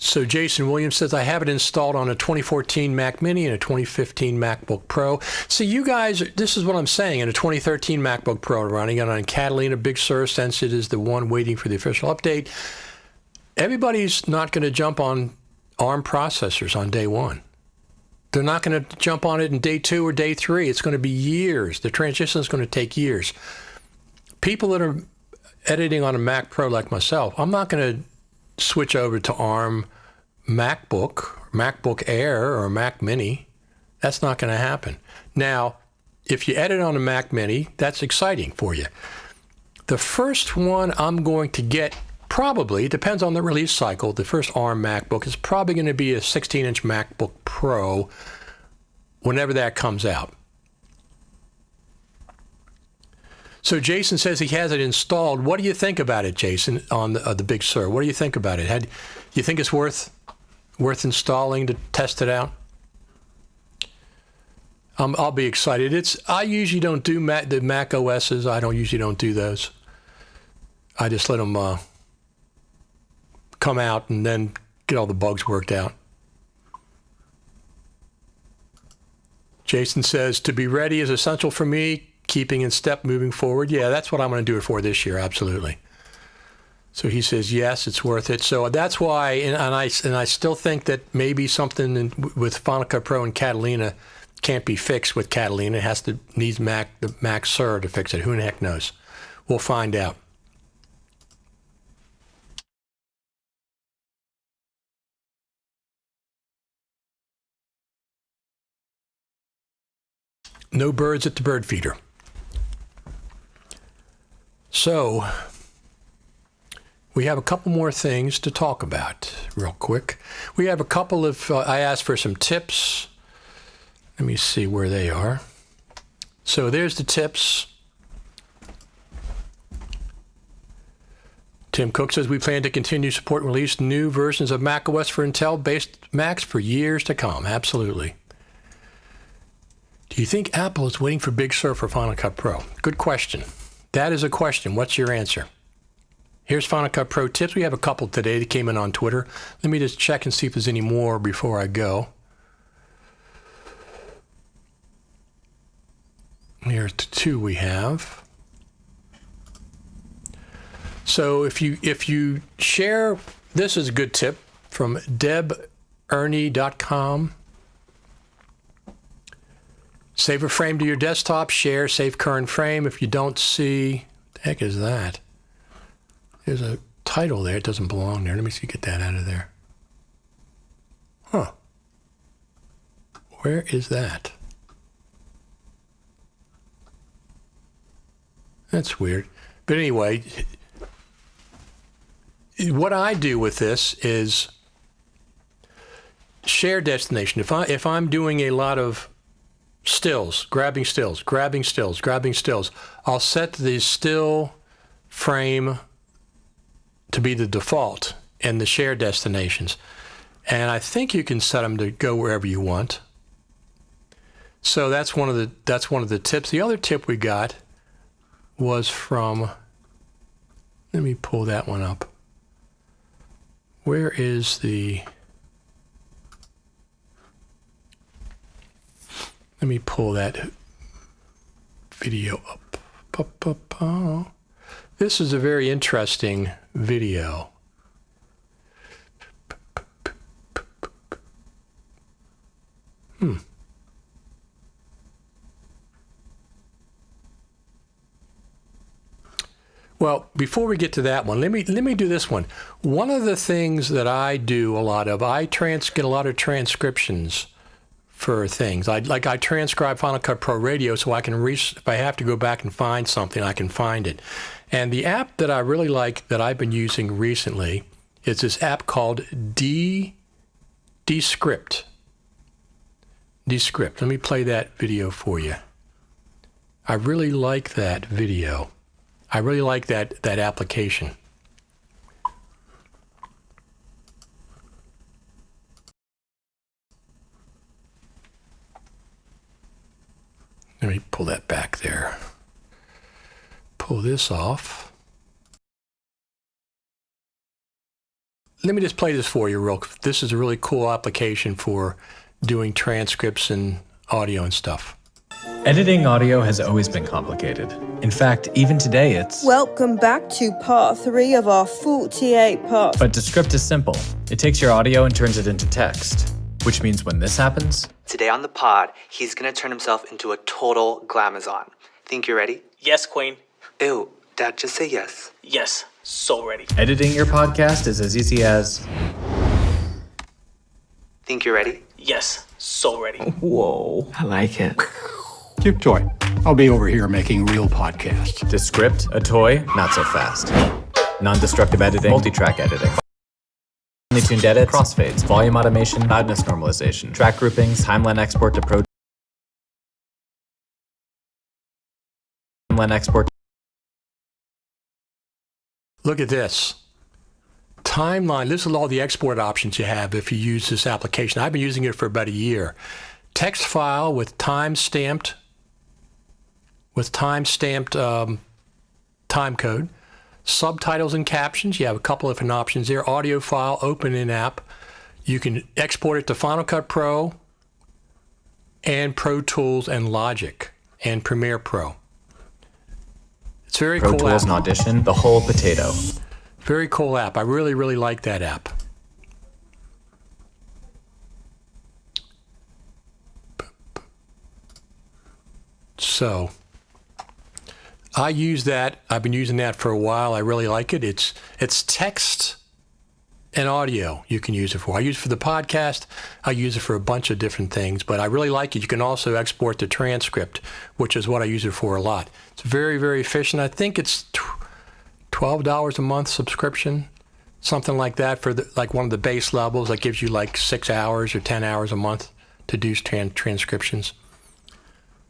So Jason Williams says, I have it installed on a 2014 Mac Mini and a 2015 MacBook Pro. So you guys, this is what I'm saying, in a 2013 MacBook Pro running it on Catalina Big Sur, since it is the one waiting for the official update. Everybody's not going to jump on ARM processors on day one. They're not going to jump on it in day 2 or day 3. It's going to be years. The transition is going to take years. People that are editing on a Mac Pro like myself, I'm not going to switch over to ARM MacBook, MacBook Air, or Mac Mini. That's not going to happen. Now, if you edit on a Mac Mini, that's exciting for you. The first one I'm going to get, probably, it depends on the release cycle, the first ARM MacBook is probably going to be a 16-inch MacBook Pro whenever that comes out. So Jason says he has it installed. What do you think about it, Jason, on the Big Sur? What do you think about it? Do you think it's worth installing to test it out? I'll be excited. I usually don't do the Mac OSs. I usually don't do those. I just let them come out and then get all the bugs worked out. Jason says, to be ready is essential for me. Keeping in step moving forward. Yeah, that's what I'm going to do it for this year. Absolutely. So he says, yes, it's worth it. So that's why, and I still think that maybe something with Final Cut Pro and Catalina can't be fixed with Catalina. It needs the Mac Sur to fix it. Who the heck knows? We'll find out. No birds at the bird feeder. So, we have a couple more things to talk about real quick. We have a couple of, I asked for some tips. Let me see where they are. So there's the tips. Tim Cook says, we plan to continue support and release new versions of macOS for Intel-based Macs for years to come. Absolutely. Do you think Apple is waiting for Big Sur for Final Cut Pro? Good question. That is a question. What's your answer? Here's Final Cut Pro tips. We have a couple today that came in on Twitter. Let me just check and see if there's any more before I go. Here's the two we have. So if you share, this is a good tip from debernie.com. Save a frame to your desktop, share, save current frame. If you don't see, what the heck is that? There's a title there. It doesn't belong there. Let me see, get that out of there. Huh. Where is that? That's weird. But anyway, what I do with this is share destination. If I'm doing a lot of stills, grabbing stills, I'll set the still frame to be the default in the share destinations. And I think you can set them to go wherever you want. So that's one of the tips. The other tip we got was from, let me pull that one up. Where is the, let me pull that video up. This is a very interesting video. Well, before we get to that one, let me do this one. One of the things that I do a lot of, I get a lot of transcriptions for things. I transcribe Final Cut Pro Radio so I can if I have to go back and find something, I can find it. And the app that I really like that I've been using recently is this app called Descript. Descript. Let me play that video for you. I really like that video. I really like that application. Let me pull that back there. Pull this off. Let me just play this for you real quick. This is a really cool application for doing transcripts and audio and stuff. Editing audio has always been complicated. In fact, even today it's... Welcome back to part 3 of our 48 parts. But Descript is simple. It takes your audio and turns it into text, which means when this happens... Today on the pod, he's gonna turn himself into a total glamazon. Think you're ready? Yes, Queen. Ew, Dad, just say yes. Yes, so ready. Editing your podcast is as easy as... Think you're ready? Yes, so ready. Whoa, I like it. Cute toy. I'll be over here making real podcasts. Descript, a toy, not so fast. Non-destructive editing, multi-track editing. Finely tuned edits, crossfades, volume automation, loudness normalization, track groupings, timeline export to pro... Timeline export... Look at this. Timeline, this is all the export options you have if you use this application. I've been using it for about a year. Text file with time-stamped time code, subtitles and captions. You have a couple of different options there. Audio file, open in app. You can export it to Final Cut Pro and Pro Tools and Logic and Premiere Pro. It's very cool. Pro Tools and Audition, the whole potato. Very cool app. I really, really like that app. So I use that. I've been using that for a while. I really like it. It's text and audio you can use it for. I use it for the podcast. I use it for a bunch of different things, but I really like it. You can also export the transcript, which is what I use it for a lot. It's very, very efficient. I think it's $12 a month subscription. something like that for like one of the base levels that gives you like 6 hours or 10 hours a month to do transcriptions.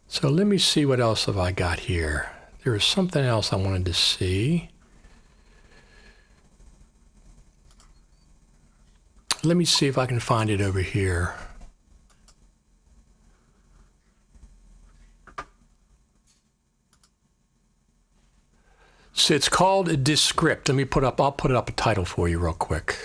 So let me see what else have I got here. There was something else I wanted to see. Let me see if I can find it over here. So it's called a Transcript. I'll put up a title for you real quick.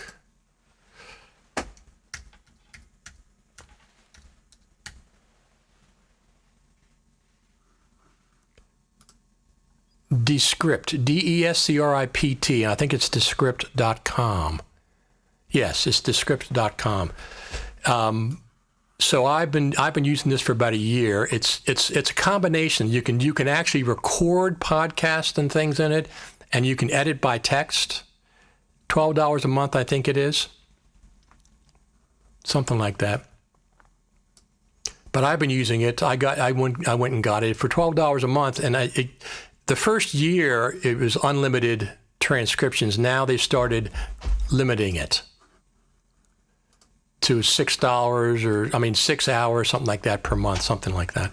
Transcript, Descript, and I think it's Transcript.com. Yes, it's Transcript.com. So I've been using this for about a year. It's a combination. You can actually record podcasts and things in it, and you can edit by text. $12 a month, I think it is. Something like that. But I've been using it. I went and got it for $12 a month, and the first year it was unlimited transcriptions. Now they started limiting it to $6 6 hours, something like that per month, something like that.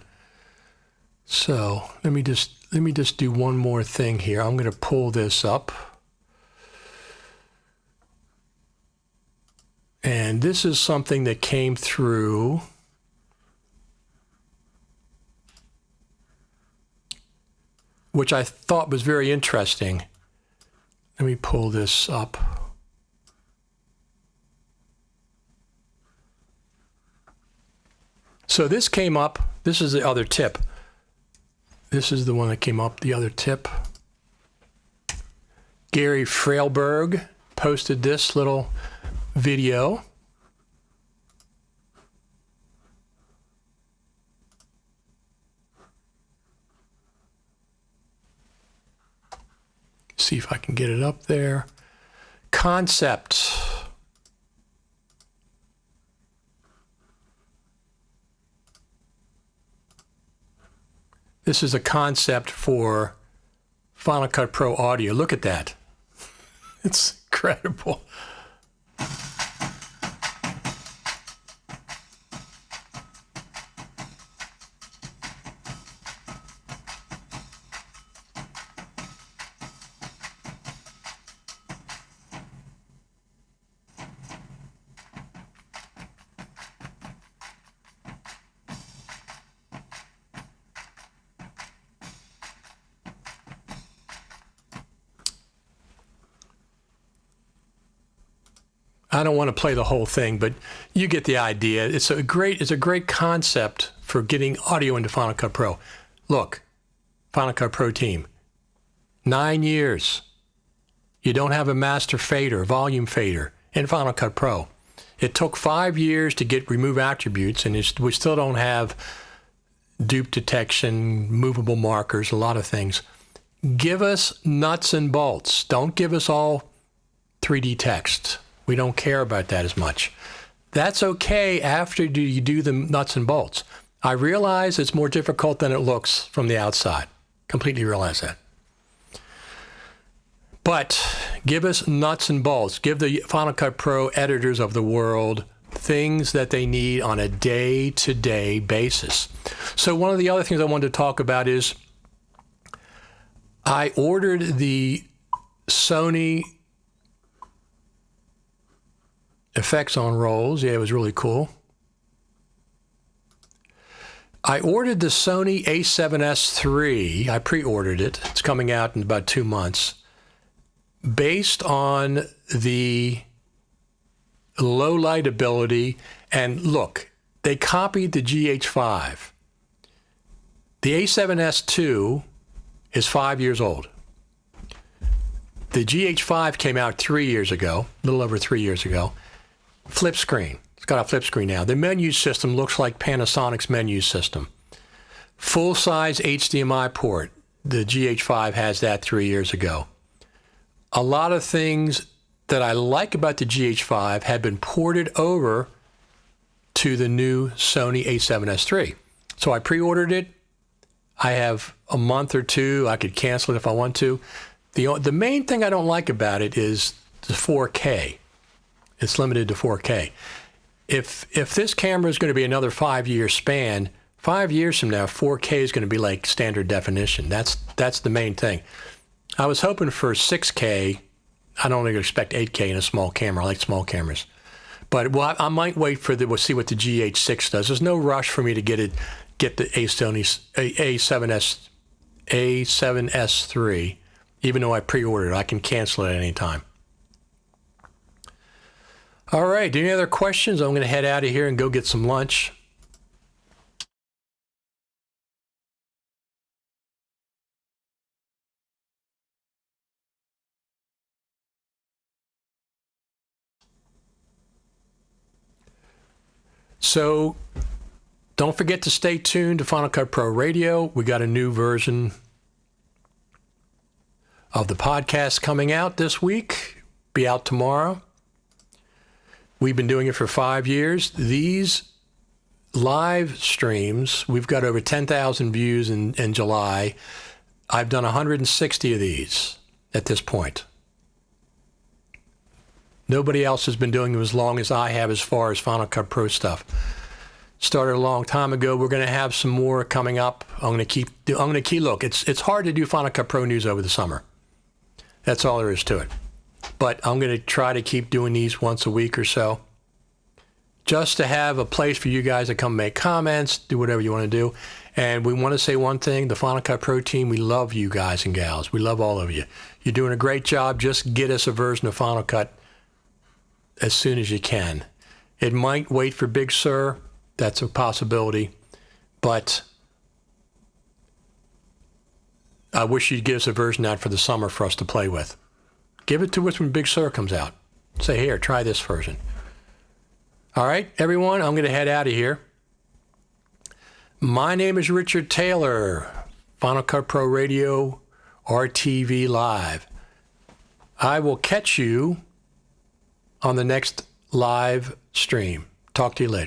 So let me just do one more thing here. I'm going to pull this up. And this is something that came through which I thought was very interesting. Let me pull this up. So this came up. This is the other tip. This is the one that came up, the other tip. Gary Frailberg posted this little video. See if I can get it up there. Concept. This is a concept for Final Cut Pro audio. Look at that. It's incredible. I don't want to play the whole thing, but you get the idea. It's a great concept for getting audio into Final Cut Pro. Look, Final Cut Pro team, 9 years. You don't have a master fader, volume fader in Final Cut Pro. It took 5 years to remove attributes, and we still don't have dupe detection, movable markers, a lot of things. Give us nuts and bolts. Don't give us all 3D text. We don't care about that as much. That's okay after you do the nuts and bolts. I realize it's more difficult than it looks from the outside. Completely realize that. But give us nuts and bolts. Give the Final Cut Pro editors of the world things that they need on a day-to-day basis. So one of the other things I wanted to talk about is I ordered the Sony effects on rolls. Yeah, it was really cool. I ordered the Sony a7S III. I pre-ordered it. It's coming out in about 2 months. Based on the low light ability. And look, they copied the GH5. The a7S II is 5 years old. The GH5 came out 3 years ago, a little over 3 years ago. Flip screen. It's got a flip screen now. The menu system looks like Panasonic's menu system. Full-size HDMI port. The GH5 has that 3 years ago. A lot of things that I like about the GH5 have been ported over to the new Sony a7S III. So I pre-ordered it. I have a month or two. I could cancel it if I want to. The main thing I don't like about it is to 4K. It's limited to 4K. If this camera is going to be another 5-year span, 5 years from now, 4K is going to be like standard definition. That's the main thing. I was hoping for 6K. I don't even expect 8K in a small camera. I like small cameras. But I might wait for we'll see what the GH6 does. There's no rush for me to get the A7S3, even though I pre-ordered it. I can cancel it at any time. All right, any other questions? I'm going to head out of here and go get some lunch. So don't forget to stay tuned to Final Cut Pro Radio. We got a new version of the podcast coming out this week. Be out tomorrow. We've been doing it for 5 years. These live streams, we've got over 10,000 views in July. I've done 160 of these at this point. Nobody else has been doing them as long as I have as far as Final Cut Pro stuff. Started a long time ago. We're going to have some more coming up. I'm going to keep look. It's hard to do Final Cut Pro news over the summer. That's all there is to it. But I'm going to try to keep doing these once a week or so, just to have a place for you guys to come make comments, do whatever you want to do. And we want to say one thing, the Final Cut Pro team, we love you guys and gals. We love all of you. You're doing a great job. Just get us a version of Final Cut as soon as you can. It might wait for Big Sur. That's a possibility. But I wish you'd give us a version out for the summer for us to play with. Give it to us when Big Sur comes out. Say, here, try this version. All right, everyone, I'm going to head out of here. My name is Richard Taylor, Final Cut Pro Radio, RTV Live. I will catch you on the next live stream. Talk to you later.